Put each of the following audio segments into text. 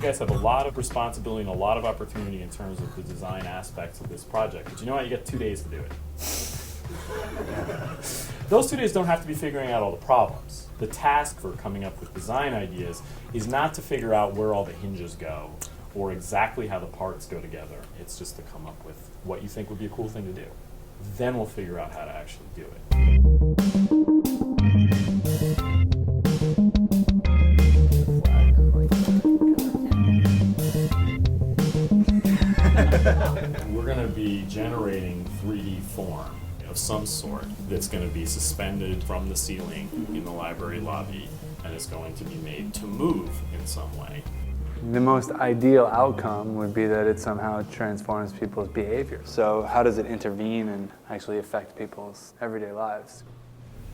guys have a lot of responsibility and a lot of opportunity in terms of the design aspects of this project. But you know what? You get 2 days to do it. Those 2 days don't have to be figuring out all the problems. The task for coming up with design ideas is not to figure out where all the hinges go or exactly how the parts go together. It's just to come up with what you think would be a cool thing to do. Then we'll figure out how to actually do it. We're going to be generating 3D form of some sort that's going to be suspended from the ceiling in the library lobby and is going to be made to move in some way. The most ideal outcome would be that it somehow transforms people's behavior. So how does it intervene and actually affect people's everyday lives?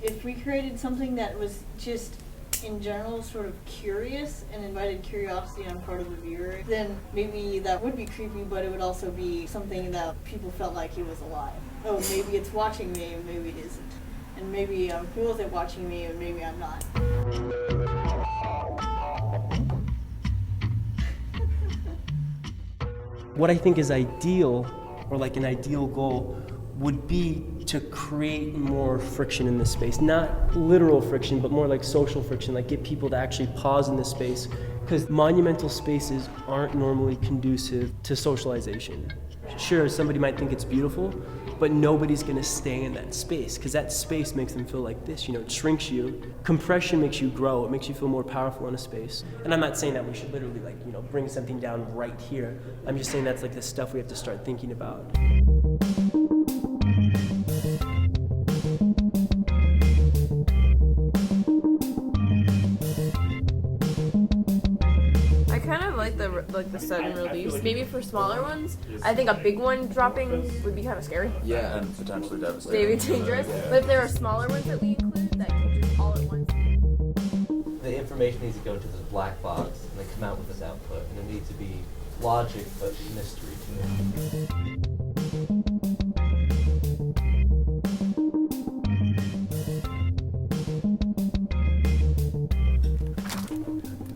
If we created something that was just in general sort of curious and invited curiosity on part of the viewer, then maybe that would be creepy, but it would also be something that people felt like it was alive. Oh, maybe it's watching me and maybe it isn't. And maybe I'm cool with it watching me and maybe I'm not. What I think is ideal, or like an ideal goal, would be to create more friction in this space. Not literal friction, but more like social friction, like get people to actually pause in this space, because monumental spaces aren't normally conducive to socialization. Sure, somebody might think it's beautiful, but nobody's gonna stay in that space, because that space makes them feel like this, it shrinks you. Compression makes you grow, it makes you feel more powerful in a space. And I'm not saying that we should literally bring something down right here. I'm just saying that's like the stuff we have to start thinking about. I kind of like the sudden release. Maybe for smaller ones, I think a big one dropping would be kind of scary. Yeah, and potentially devastating. Maybe dangerous. But if there are smaller ones that we include that could just all at once. The information needs to go into this black box and then come out with this output, and it needs to be logic but mystery to it.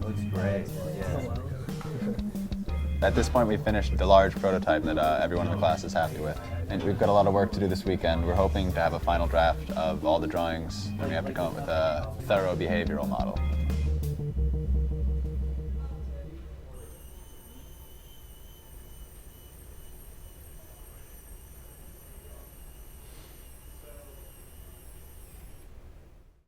Looks great. Yeah. At this point, we've finished the large prototype that everyone in the class is happy with. And we've got a lot of work to do this weekend. We're hoping to have a final draft of all the drawings, and we have to come up with a thorough behavioral model.